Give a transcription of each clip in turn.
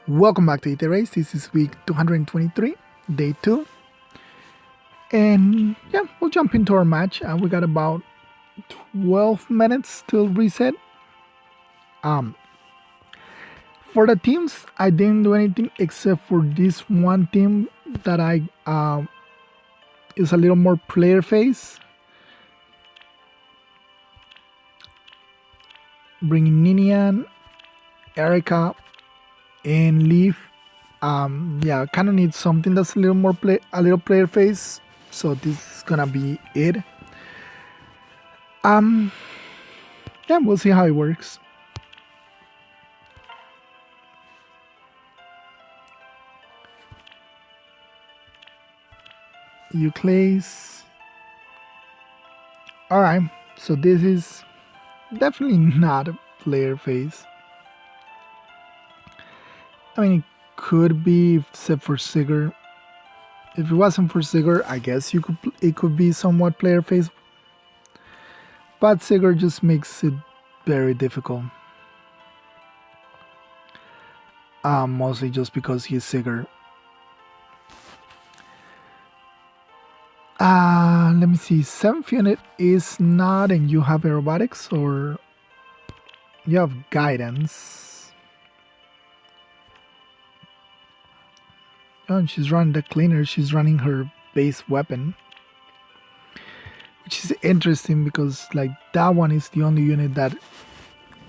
Welcome back to Aether Race. This is week 223, day 2. And yeah, we'll jump into our match. We got about 12 minutes till reset. For the teams, I didn't do anything except for this one team that I is a little more player face. Bringing Ninian, Erica, and Leaf. Yeah, kind of need something that's a little more player face. So this is gonna be it. Yeah, we'll see how it works. Euclase. Alright, so this is definitely not a player face. I mean, it could be except for Sigurd. If it wasn't for Sigurd, I guess it could be somewhat player face. But Sigurd just makes it very difficult. Mostly just because he's Sigurd. Let me see. 7th unit is not, and you have aerobatics or you have guidance. Oh, and she's running the cleaner. She's running her base weapon, which is interesting because like that one is the only unit that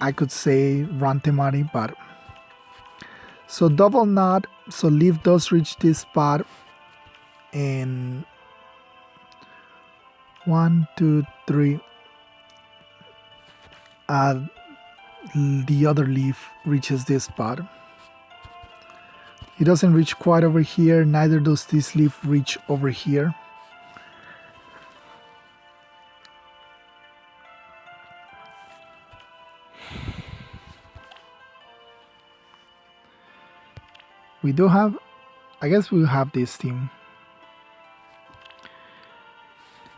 I could say run Temari, but so double knot. So Leaf does reach this spot, and 1, 2, 3. The other Leaf reaches this spot. It doesn't reach quite over here, neither does this Leaf reach over here. We do have, I guess we'll have this team.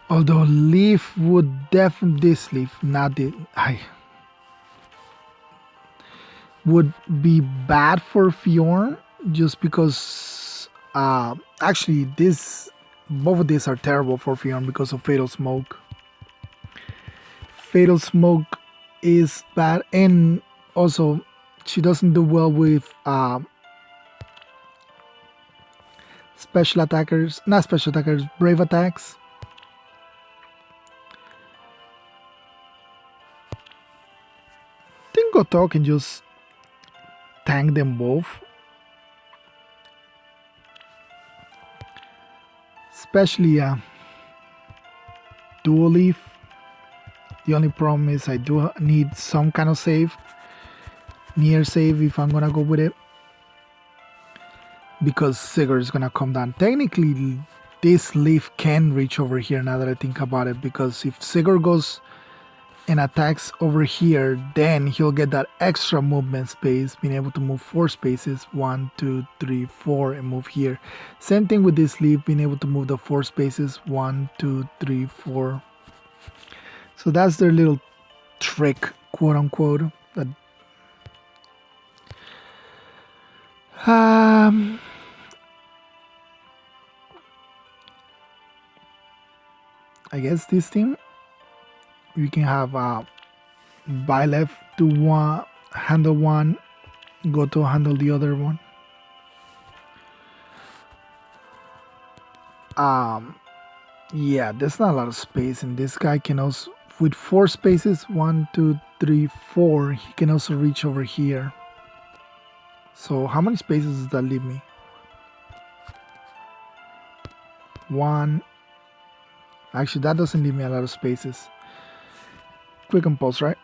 Although Leaf would definitely, this Leaf, not the, would be bad for Fjorm just because, actually both of these are terrible for Fjorm because of Fatal Smoke. Fatal Smoke is bad, and also she doesn't do well with special attackers, not special attackers, brave attacks. I think Goto can just tank them both. Especially Dual Leaf. The only problem is I do need some kind of save, near save if I'm gonna go with it, because Sigurd is gonna come down. Technically, this Leaf can reach over here now that I think about it, because if Sigurd goes and attacks over here, then he'll get that extra movement space, being able to move 4 spaces, 1, 2, 3, 4, and move here. Same thing with this Leaf, being able to move the 4 spaces, 1, 2, 3, 4. So that's their little trick, quote unquote. That I guess this team, we can have Byleth do one, handle one, go to handle the other one. Yeah, there's not a lot of space, and this guy can also, with 4 spaces, 1, 2, 3, 4, he can also reach over here. So how many spaces does that leave me? 1. Actually, that doesn't leave me a lot of spaces. Quick impulse, right?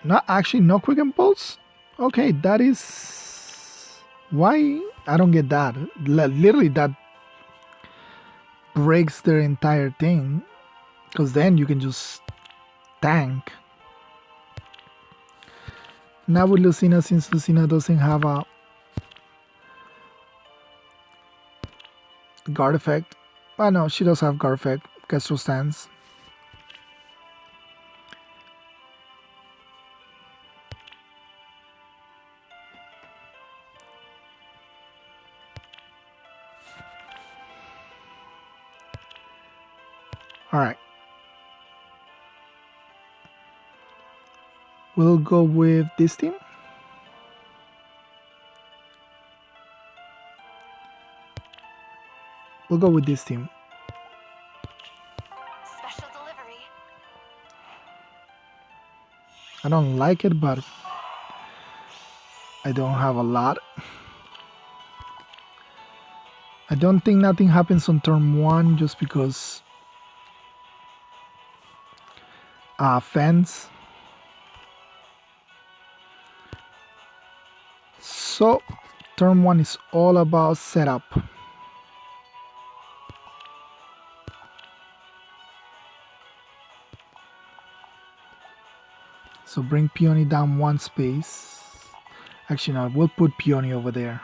Not actually, no quick impulse. Okay, that is why I don't get that. Literally, that breaks their entire thing, because then you can just tank. Now with Lucina, since Lucina doesn't have a guard effect. Oh no, she does have guard effect. Kestrel stance. Alright. We'll go with this team. We'll go with this team. Special delivery. I don't like it, but I don't have a lot. I don't think nothing happens on turn 1 just because fence. So turn 1 is all about setup. So bring Peony down 1 space. Actually, no, we'll put Peony over there.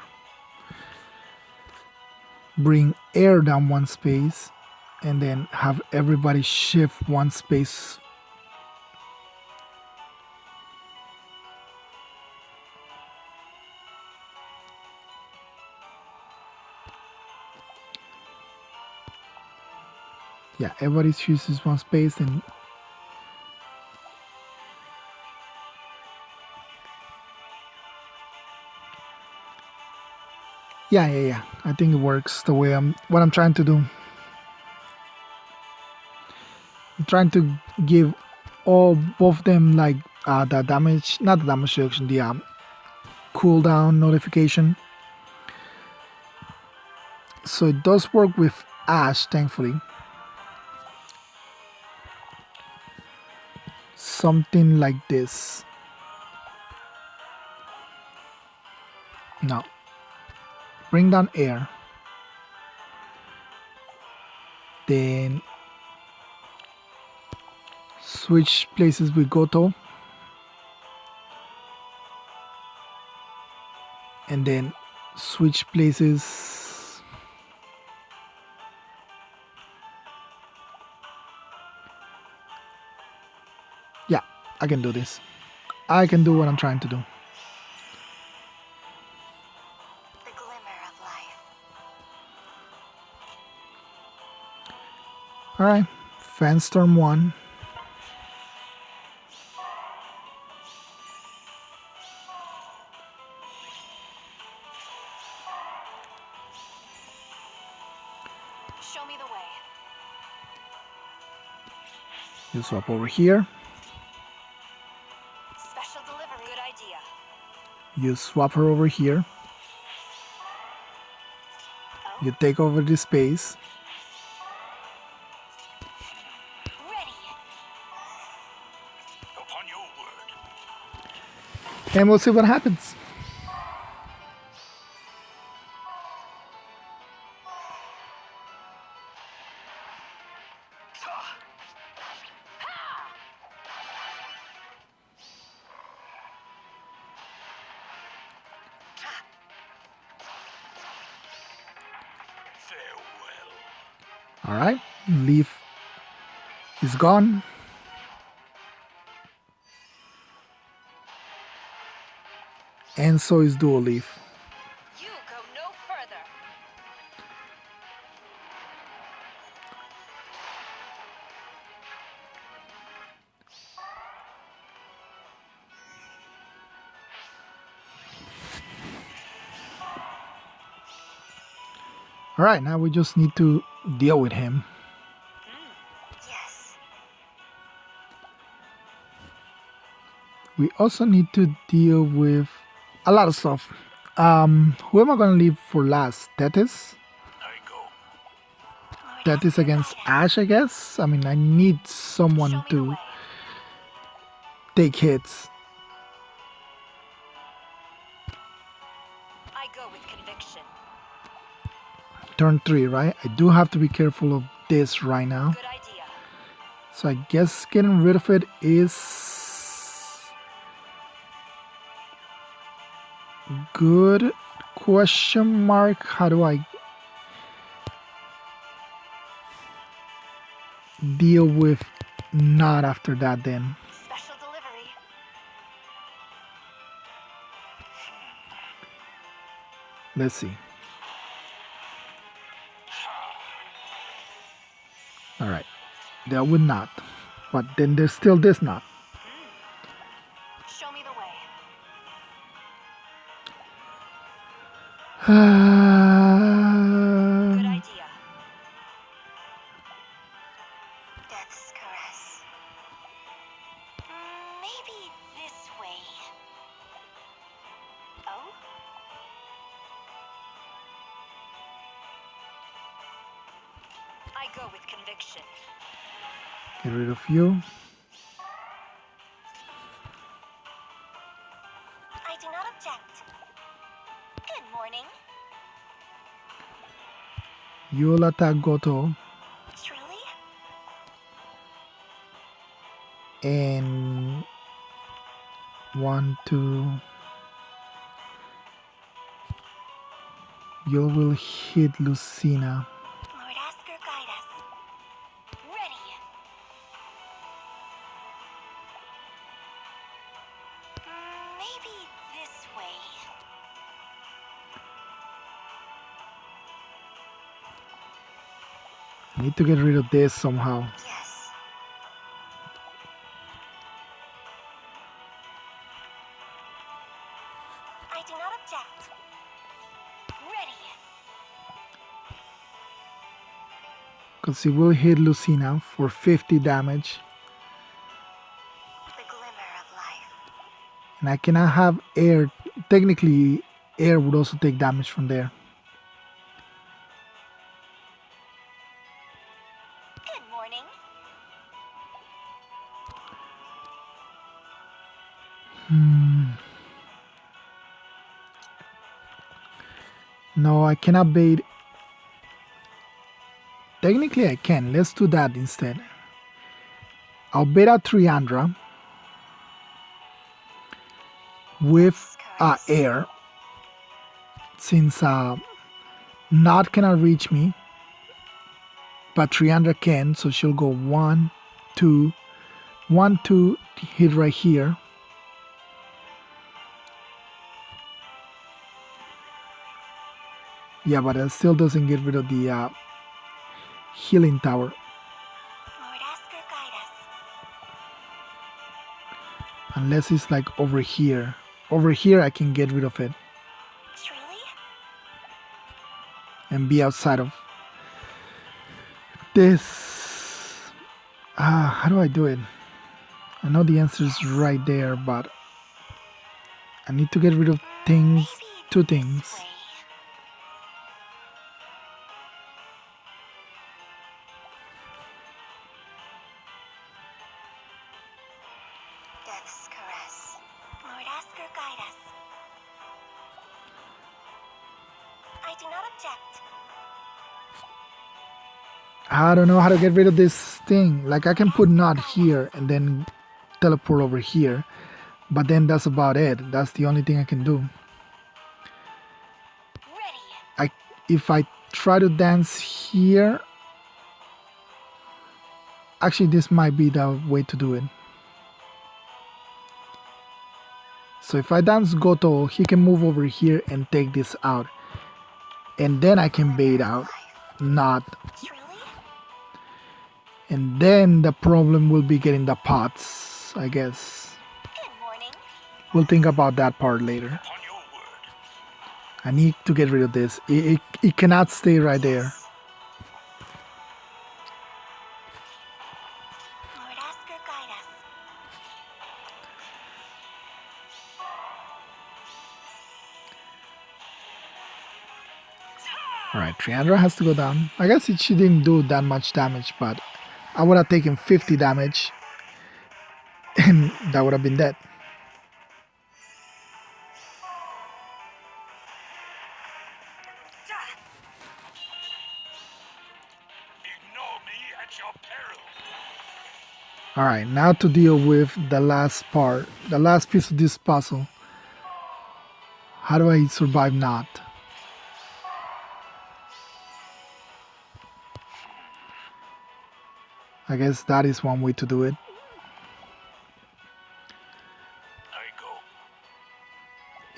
Bring Air down 1 space. And then have everybody shift 1 space. Yeah, everybody chooses 1 space and yeah. I think it works the way what I'm trying to do. I'm trying to give both them like the damage, not the damage reduction, the cooldown notification. So it does work with Ash, thankfully. Something like this. Now, bring down Air. Then switch places with Goto. And then switch places. Yeah, I can do this. I can do what I'm trying to do. The glimmer of life. Alright, Fanstorm 1. Show me the way. You swap over here. Special delivery. Good idea. You swap her over here. You take over this space. Ready. Upon your word. And we'll see what happens. Farewell. Alright, Leaf is gone. And so is Dual Leaf. You go no further. Alright, now we just need to deal with him. Yes. We also need to deal with a lot of stuff. Who am I gonna leave for last? Tethys? I go. Tethys against Ash, I guess? I mean, I need someone Show me the to way. take hits. I go with conviction. Turn 3, right? I do have to be careful of this right now. Good idea. So I guess getting rid of it is good. Question mark. How do I deal with not after that then? Special delivery. Let's see. All right. That would not. But then there's still this knot. Show me the way. Good idea. Death's caress. Maybe this way. Oh? I go with conviction. Get rid of you. I do not object. Good morning. You'll attack Goto. Truly? And 1, 2. You will hit Lucina. Lord Asker, guide us. Ready. Maybe this way. I need to get rid of this somehow. Yes. I do not object. Ready. Because it will hit Lucina for 50 damage. The glimmer of life. And I cannot have air. Technically, air would also take damage from there. Good morning. No, I cannot bait. Technically, I can. Let's do that instead. I'll bait out Triandra with air. Since Not cannot reach me, but Triandra can, so she'll go 1, 2, 1, 2, hit right here. Yeah, but it still doesn't get rid of the healing tower. Lord Asker, guide us. Unless it's like over here. Over here I can get rid of it Truly? and be outside of this. How do I do it? I know the answer is right there, but I need to get rid of things, Maybe 2 this things. way. Death's caress. Lord Asker, guide us. I do not object. I don't know how to get rid of this thing. Like I can put not here and then teleport over here, but then that's about it. That's the only thing I can do. Ready. If I try to dance here, actually this might be the way to do it. So if I dance Goto, he can move over here and take this out, and then I can bait out not, Truly? and then the problem will be getting the pots, I guess. Good morning. We'll think about that part later. On your word. I need to get rid of this. It cannot stay right there. Lord Asker, guide us. Alright, Triandra has to go down. I guess she didn't do that much damage, but I would have taken 50 damage and that would have been dead. Ignore me at your peril. Alright, now to deal with the last part, the last piece of this puzzle. How do I survive not? I guess that is one way to do it. I go.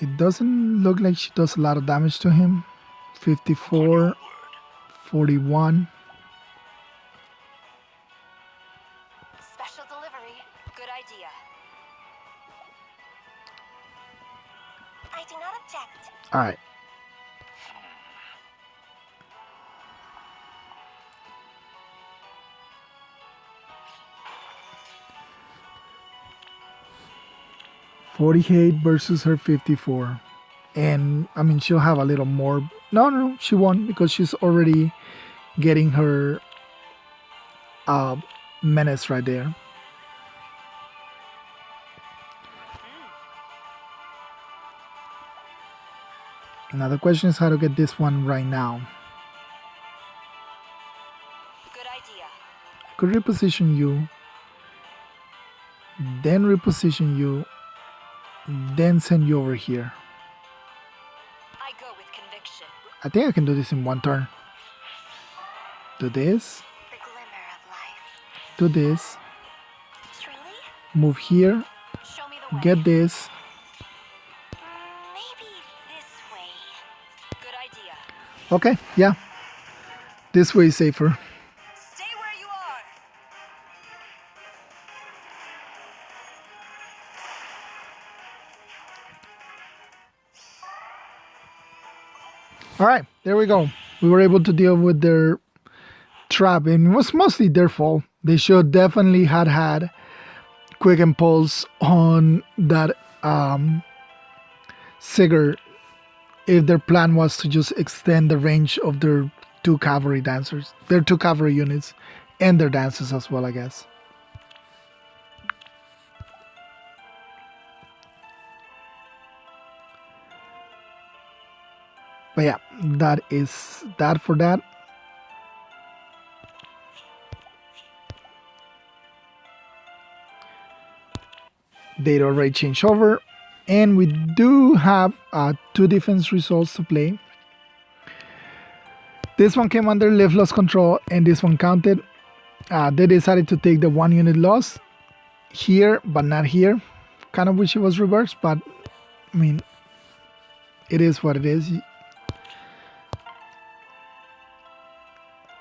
It doesn't look like she does a lot of damage to him. 54, Word. 41. Alright. $48 versus her 54. And I mean, she'll have a little more. No, she won because she's already getting her menace right there. Now the question is how to get this one right now. Good idea. I could reposition you, then reposition you, then send you over here. I go with conviction. I think I can do this in one turn. Do this, The glimmer of life. do this, Truly? move here, Show me the way. get this. Maybe this way. Good idea. Okay, yeah. This way is safer. Stay where you are. Alright, there we go. We were able to deal with their trap, and it was mostly their fault. They should definitely had quick impulse on that Sigurd if their plan was to just extend the range of their two cavalry dancers, their two cavalry units, and their dancers as well, I guess. But yeah, that is that for that. Data already changed over, and we do have two defense results to play. This one came under lift loss control, and this one counted. They decided to take the 1 unit loss here, but not here. Kind of wish it was reversed, but I mean, it is what it is.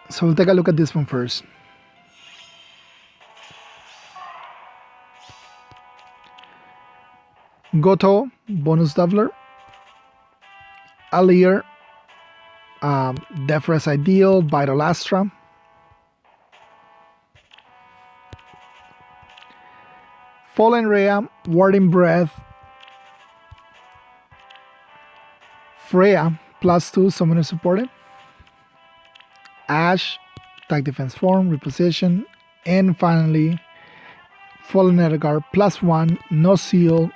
So we'll take a look at this one first. Goto, bonus doubler. Alir, Defres Ideal, Vital Astra. Fallen Rhea, Warding Breath. Freya, +2, summoner supported. Ash, attack defense form, reposition. And finally, Fallen Edgar, +1, no seal,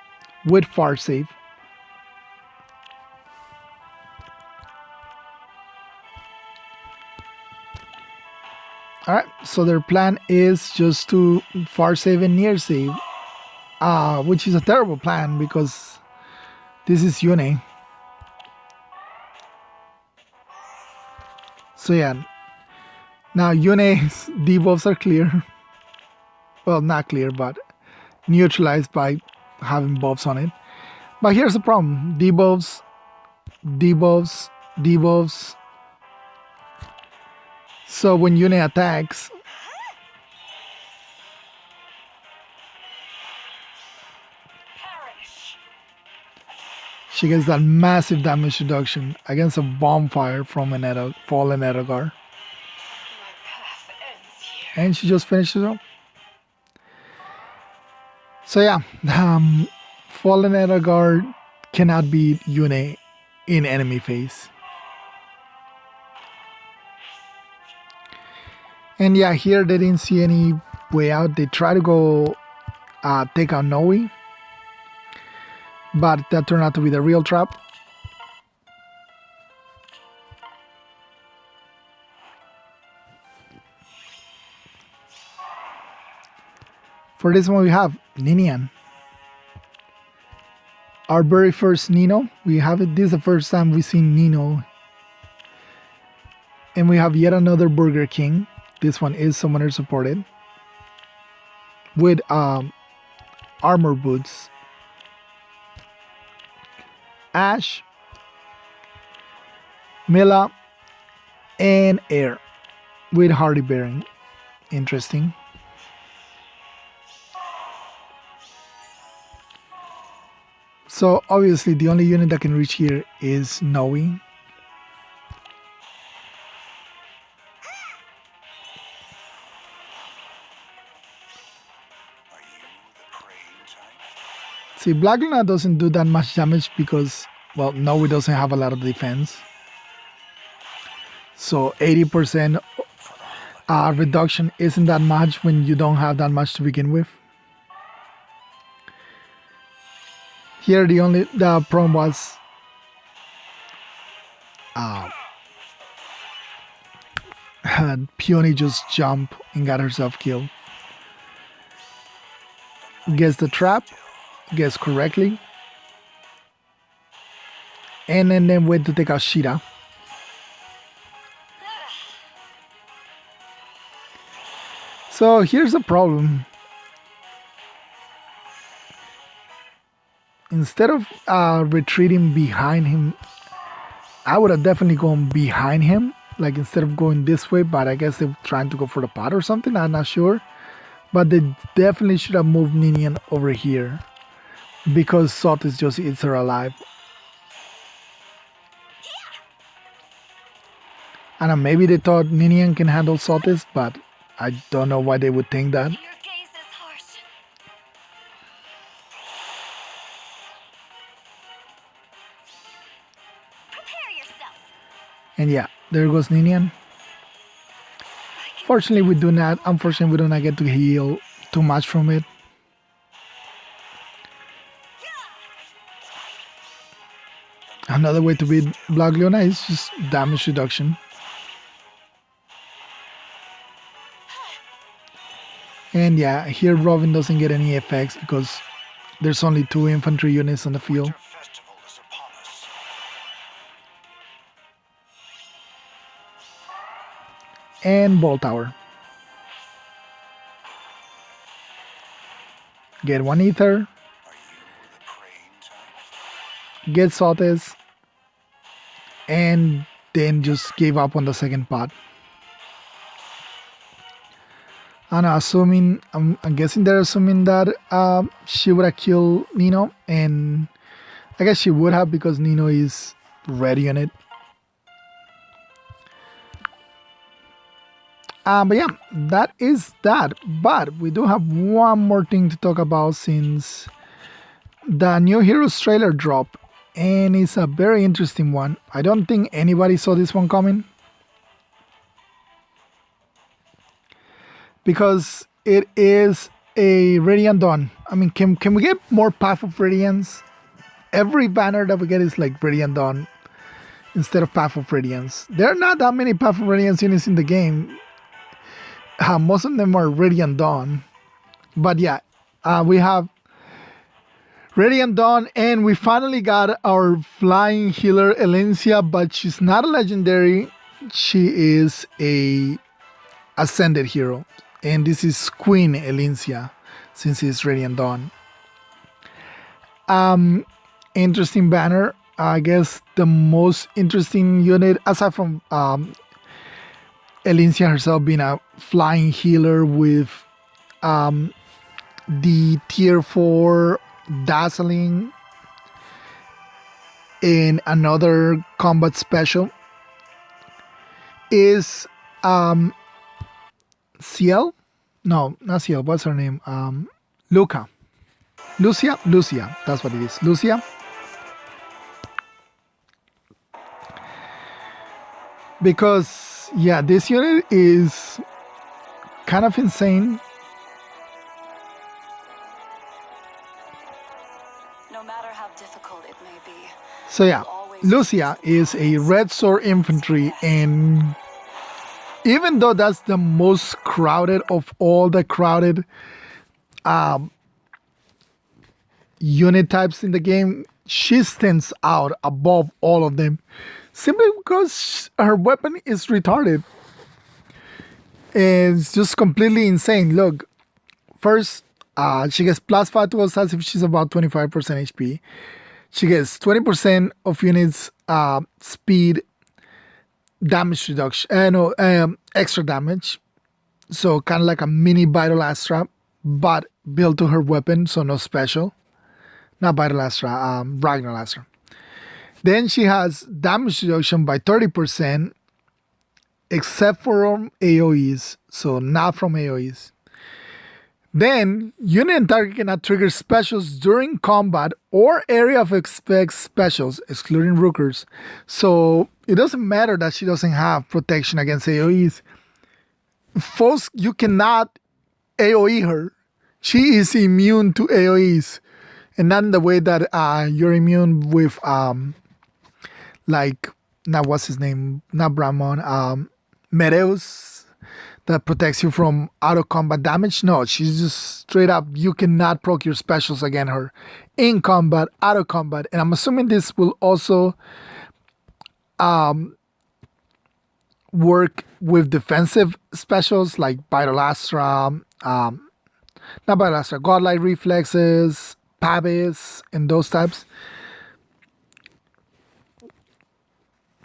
with far save. Alright, so their plan is just to far save and near save, which is a terrible plan because this is Yune. So yeah, now Yune's debuffs are clear. Well, not clear, but neutralized by having buffs on it. But here's the problem: debuffs, debuffs, debuffs. So when Yune attacks, Perish. she gets that massive damage reduction against a bonfire from an fallen Edgar. My path ends here. And she just finishes up. So yeah, fallen Edgar cannot beat Yune in enemy phase. And yeah, here they didn't see any way out. They try to go take out Noe, but that turned out to be the real trap. For this one we have Ninian. Our very first Nino. We have it. This is the first time we've seen Nino. And we have yet another Burger King. This one is summoner supported. With armor boots. Ash. Mila. And Air. With Hardy Bearing. Interesting. So obviously the only unit that can reach here is Noe. Are you the praying type? See, Black Luna doesn't do that much damage because, well, Noe doesn't have a lot of defense. So 80% reduction isn't that much when you don't have that much to begin with. Here the problem was had Peony just jump and got herself killed. Guess the trap, guess correctly, and then went to take out Shira. So here's the problem. Instead of retreating behind him, I would have definitely gone behind him, like instead of going this way, but I guess they're trying to go for the pot or something, I'm not sure. But they definitely should have moved Ninian over here, because Sotis just eats her alive. I don't know, maybe they thought Ninian can handle Sotis, but I don't know why they would think that. Your gaze is harsh. Prepare yourself. And yeah, there goes Ninian. Unfortunately, we do not get to heal too much from it. Another way to beat Black Leona is just damage reduction. And yeah, here Robin doesn't get any effects because there's only 2 infantry units on the field. Winter festival is upon us. And Ball Tower. Get 1 Aether. Are you the praying type? Get Sotis. And then just gave up on the second pot. And I'm guessing they're assuming that she would have killed Nino, and I guess she would have because Nino is ready on it. But yeah, that is that. But we do have one more thing to talk about since the new Heroes trailer dropped, and it's a very interesting one. I don't think anybody saw this one coming, because it is a Radiant Dawn. I mean, can we get more Path of Radiance? Every banner that we get is like Radiant Dawn instead of Path of Radiance. There are not that many Path of Radiance units in the game. Most of them are Radiant Dawn. But yeah, we have Radiant Dawn, and we finally got our flying healer Elencia, but she's not a legendary. She is a ascended hero. And this is Queen Elencia, since it's Radiant Dawn. Interesting banner. I guess the most interesting unit, aside from Elencia herself being a flying healer with the tier 4 dazzling and another combat special, is Ciel? No, not Ciel. What's her name? Lucia. Lucia. That's what it is. Lucia. Because, yeah, this unit is kind of insane. No matter how difficult it may be. So yeah, Lucia is a red sword infantry, and even though that's the most crowded of all the crowded unit types in the game, she stands out above all of them simply because her weapon is retarded. It's just completely insane. Look, first, she gets plus 5 to us if she's about 25% HP. She gets 20% of units speed, damage reduction, extra damage. So kind of like a mini Vital Ass Trap, but built to her weapon, so no special. Not Vital Astra, Ragnar Astra. Then she has damage reduction by 30%, except for AoEs, so not from AoEs. Then, unit and target cannot trigger specials during combat or area of effect specials, excluding Rookers. So, it doesn't matter that she doesn't have protection against AoEs. Foes, you cannot AoE her. She is immune to AoEs. And not in the way that you're immune with, like, not what's his name, not Bramon, Mereus, that protects you from auto combat damage. No, she's just straight up, you cannot proc your specials against her in combat, auto combat. And I'm assuming this will also work with defensive specials like Vital Astra, not Vital Astra, Godlike Reflexes, Pavis, and those types.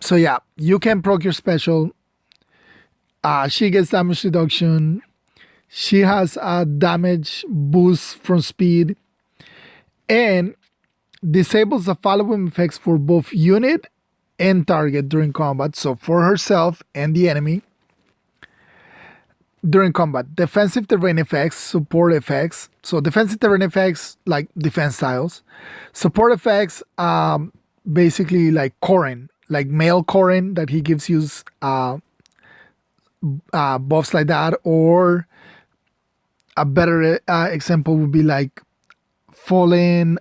So yeah, you can proc your special. She gets damage reduction. She has a damage boost from speed. And disables the following effects for both unit and target during combat. So for herself and the enemy. During combat, defensive terrain effects, support effects. So defensive terrain effects, like defense styles. Support effects, basically like Corrin, like male Corrin that he gives you buffs like that. Or a better example would be like Fallen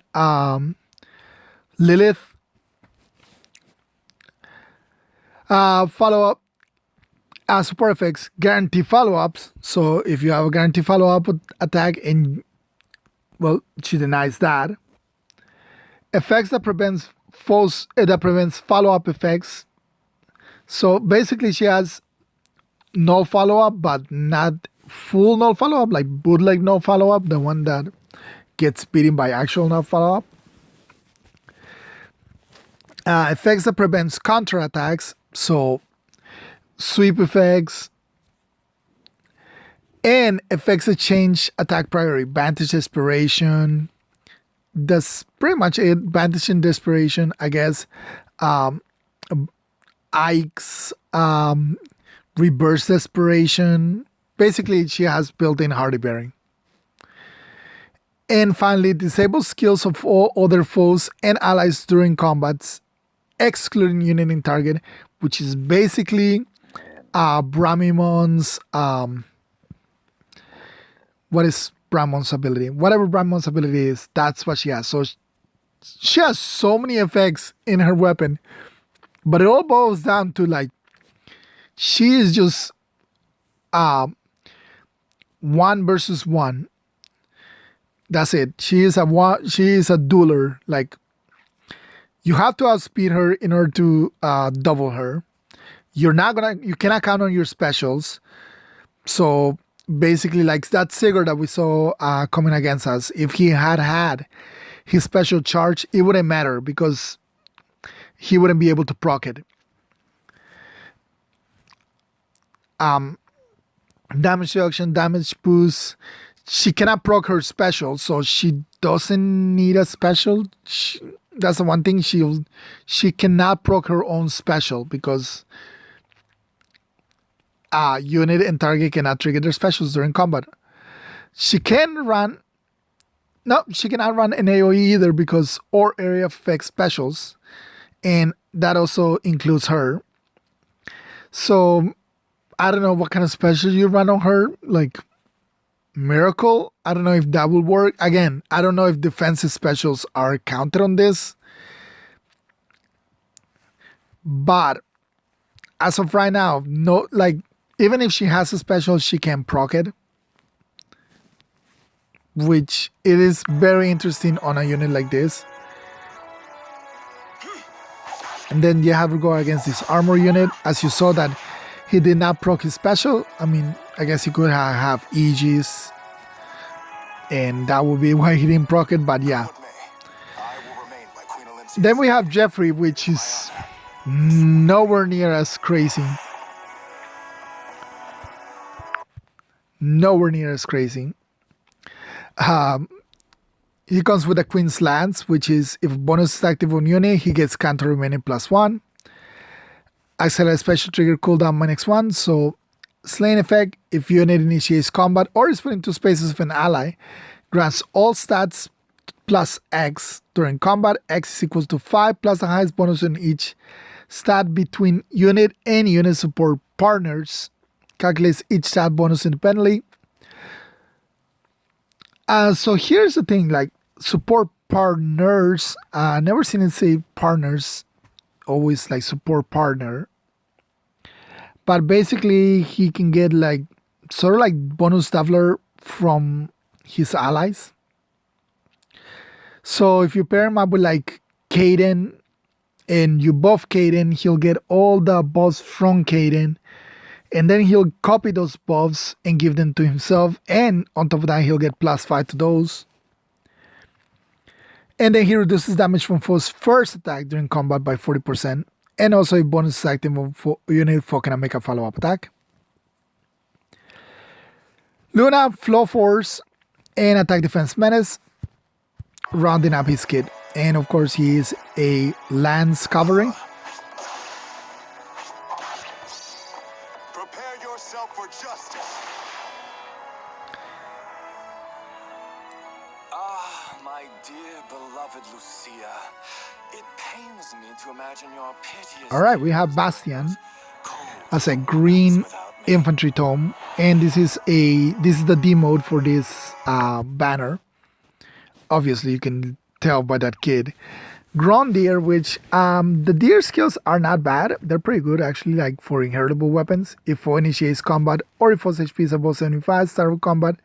Lilith. Follow-up. Support effects, guarantee follow-ups. So if you have a guarantee follow-up attack and, well, she denies that. Effects that prevents follow-up effects. So basically she has no follow-up, but not full no follow-up, like bootleg no follow-up, the one that gets beaten by actual no follow-up. Effects that prevents counterattacks. So sweep effects, and effects that change attack priority. Vantage Desperation. That's pretty much it. Vantage and Desperation, I guess. Ike's Reverse Desperation. Basically, she has built-in Hardy Bearing. And finally, disable skills of all other foes and allies during combats, excluding unit and target, which is basically Bramimon's, what is Bramon's ability? Whatever Bramon's ability is, that's what she has. So she has so many effects in her weapon, but it all boils down to like, she is just 1 versus 1. That's it. She is a dueler. Like, you have to outspeed her in order to double her. You cannot count on your specials. So basically, like that Sigurd that we saw coming against us, if he had his special charge, it wouldn't matter because he wouldn't be able to proc it. Damage reduction, damage boost. She cannot proc her special, so she doesn't need a special. That's the one thing, she cannot proc her own special because unit and target cannot trigger their specials during combat. She cannot run an AoE either because or area effect specials, and that also includes her. So I don't know what kind of special you run on her, like Miracle. I don't know if that will work. Again, I don't know if defensive specials are counted on this. But as of right now, no, like even if she has a special, she can proc it, which it is very interesting on a unit like this. And then you have to go against this armor unit. As you saw that he did not proc his special. I mean, I guess he could have Aegis, and that would be why he didn't proc it, but yeah. Then we have Jeffrey, which is nowhere near as crazy. Nowhere near as crazy. He comes with a Queen's Lance, which is if bonus is active on unit, he gets counter remaining +1. Accelerate special trigger cooldown -1. So Slaying effect, if unit initiates combat or is put into spaces of an ally, grants all stats plus X during combat. X is equals to 5 plus the highest bonus on each stat between unit and unit support partners. Calculates each stat bonus independently. So here's the thing, like support partners, never seen it say partners, always like support partner. But basically he can get like sort of like bonus Dabbler from his allies. So if you pair him up with like Kaden and you buff Kaden, he'll get all the buffs from Kaden. And then he'll copy those buffs and give them to himself. And on top of that, he'll get +5 to those. And then he reduces damage from foe's first attack during combat by 40%. And also a bonus active for unit can make a follow-up attack. Luna, Flow Force, and Attack Defense Menace, rounding up his kit. And of course, he is a Lance covering. Prepare yourself for justice. Ah, my dear beloved Lucia. It pains me to imagine your piteous. All right, we have Bastian as a green infantry tome, and this is the D mode for this banner. Obviously, you can tell by that kid. Grondir, which the deer skills are not bad. They're pretty good actually, like for inheritable weapons. If foe initiates combat or if foe's HP is above 75, start of combat,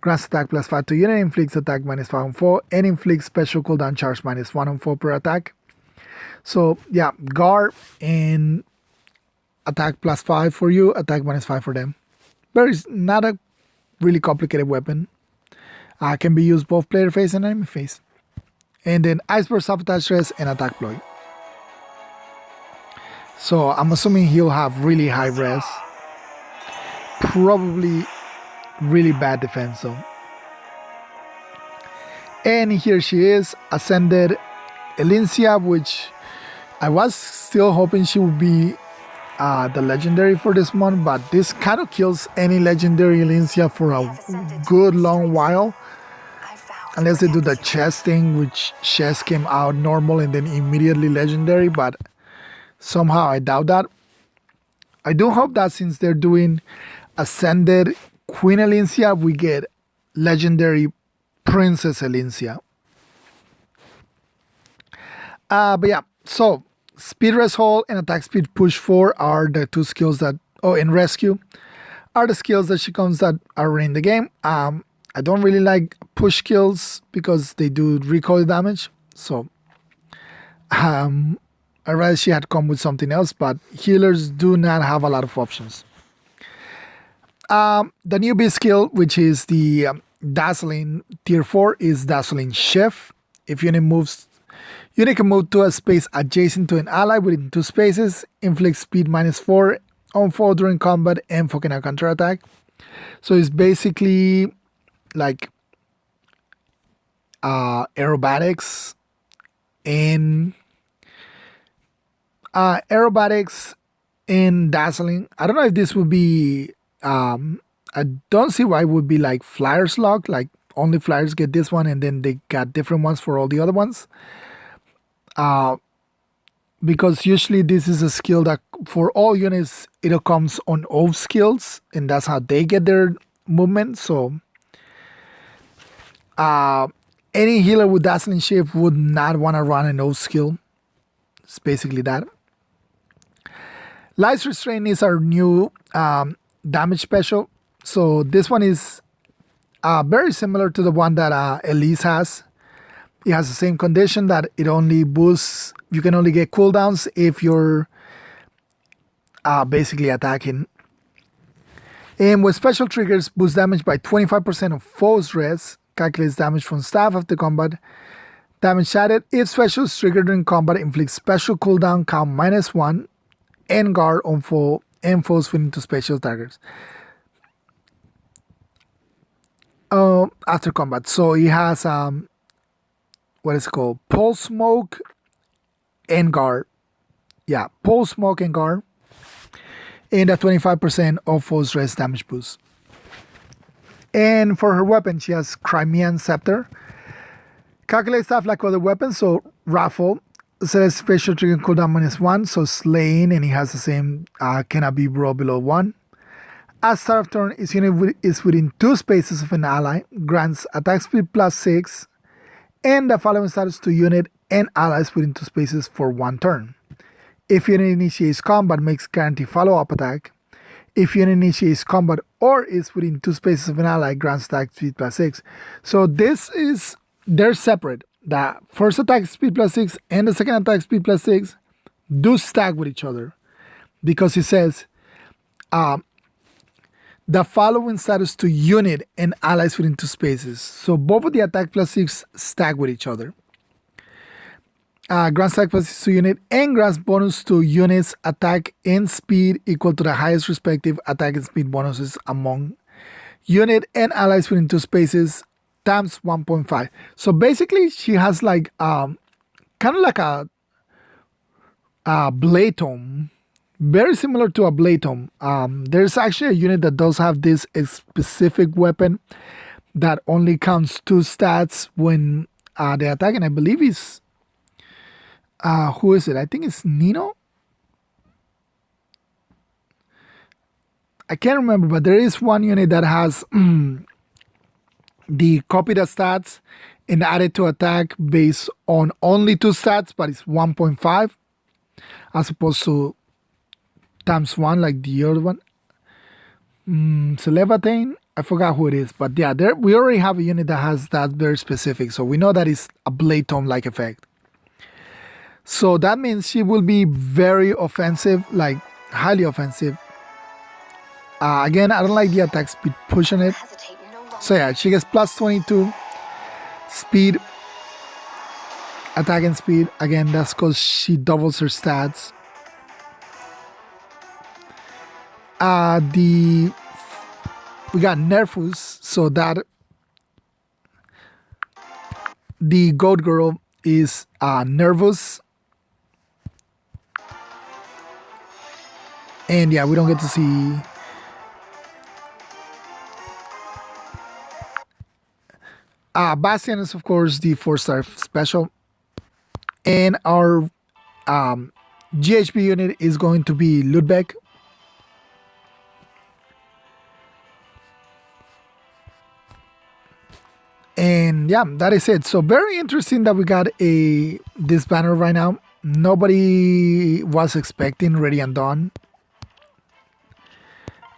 grants attack +5 to unit, inflicts attack -5 on foe, and inflicts special cooldown charge -1 on foe per attack. So yeah, guard and attack +5 for you, attack -5 for them. But it's not a really complicated weapon. Can be used both player phase and enemy phase. And then Iceberg, Sabotage Stress, and Attack Ploy. So I'm assuming he'll have really high res. Probably really bad defense though. And here she is, Ascended Elincia, which I was still hoping she would be the legendary for this one, but this kind of kills any legendary Elincia for a good long while. Unless they do the chess thing, which chess came out normal and then immediately legendary, but somehow I doubt that. I do hope that since they're doing Ascended Queen Elincia, we get legendary Princess Elincia. But yeah, so Speed Rest Hold and Attack Speed Push 4 are the two skills that, and Rescue are the skills that she comes that are in the game. I don't really like push skills because they do recoil damage. So I'd rather she had come with something else, but healers do not have a lot of options. The newbie skill, which is the Dazzling Tier 4, is Dazzling Shift. If unit can move to a space adjacent to an ally within 2 spaces, inflict speed -4 on foe during combat, and fucking a counterattack. So it's basically like aerobatics and dazzling. I don't know if this would be I don't see why it would be like flyers lock, like only flyers get this one and then they got different ones for all the other ones, because usually this is a skill that for all units it comes on oath skills and that's how they get their movement. So any healer with Dazzling Shift would not want to run an oath skill. It's basically that. Life's Restraint is our new damage special. So this one is very similar to the one that Elise has. It has the same condition that it only boosts, you can only get cooldowns if you're basically attacking. And with special triggers, boost damage by 25% of foe's res, calculates damage from staff after combat, damage added. If special is triggered during combat, inflicts special cooldown count -1 and guard on foe and foes fit into special daggers after combat. So it has what is it called? Pulse Smoke and Guard. Yeah, Pulse Smoke and Guard. And a 25% of full stress damage boost. And for her weapon, she has Crimean Scepter. Calculate stuff like other weapons, so Raffle. Set special trigger cooldown -1, so Slaying, and it has the same, cannot be rolled below 1. At start of turn, its unit is within 2 spaces of an ally, grants attack speed +6, and the following status to unit and allies within 2 spaces for 1 turn. If unit initiates combat, makes guaranteed follow-up attack. If unit initiates combat or is within 2 spaces of an ally, grants attack speed +6. So they're separate. The first attack speed +6 and the second attack speed +6 do stack with each other, because it says the following status to unit and allies within 2 spaces. So both of the attack +6 stack with each other. Grants attack +6 to unit and grants bonus to units attack and speed equal to the highest respective attack and speed bonuses among unit and allies within 2 spaces times 1.5. So basically she has like kind of like a Blade Tome, very similar to a Blade Tome. There's actually a unit that does have this specific weapon that only counts 2 stats when they attack, and I believe it's who is it? I think it's Nino. I can't remember, but there is one unit that has the copy the stats and add it to attack based on only 2 stats, but it's 1.5 as opposed to times 1 like the other one. Celebatane, I forgot who it is, but yeah, we already have a unit that has that very specific, so we know that it's a Blade Tome like effect. So that means she will be very offensive, like highly offensive. Again, I don't like the attack speed pushing it. So yeah, she gets +22 speed, attack and speed. Again, that's because she doubles her stats. We got Nerfus, so that the Goat Girl is nervous. And yeah, we don't get to see Bastion is of course the 4-star special. And our GHP unit is going to be Ludbeck. And yeah, that is it. So very interesting that we got this banner right now. Nobody was expecting Radiant Dawn.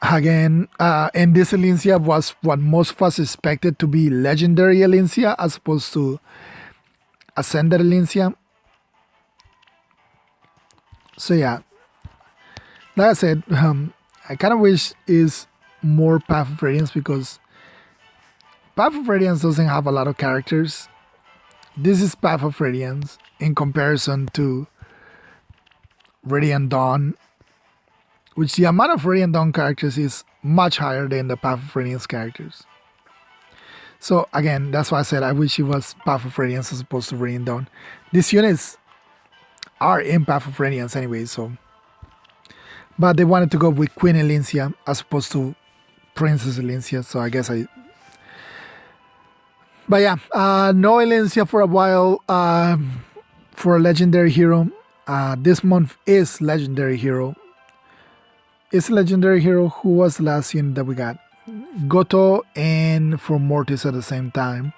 Again, and this Elincia was what most of us expected to be Legendary Elincia as opposed to Ascended Elincia. So yeah, like I said, I kind of wish is more Path of Radiance, because Path of Radiance doesn't have a lot of characters. This is Path of Radiance in comparison to Radiant Dawn, which the amount of Radiant Dawn characters is much higher than the Path of Radiance characters. So again, that's why I said I wish it was Path of Radiance as opposed to Radiant Dawn. These units are in Path of Radiance anyway, so. But they wanted to go with Queen Elincia as opposed to Princess Elincia, so I guess But yeah, no Elincia for a while for a Legendary Hero. This month is Legendary Hero. It's a Legendary Hero. Who was the last unit that we got? Goto and for Mortis at the same time.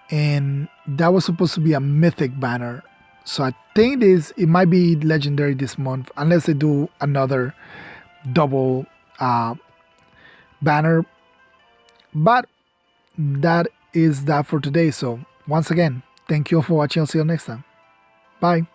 And that was supposed to be a Mythic banner. So I think it might be Legendary this month, unless they do another double banner. But that is that for today. So once again, thank you all for watching. I'll see you next time. Bye.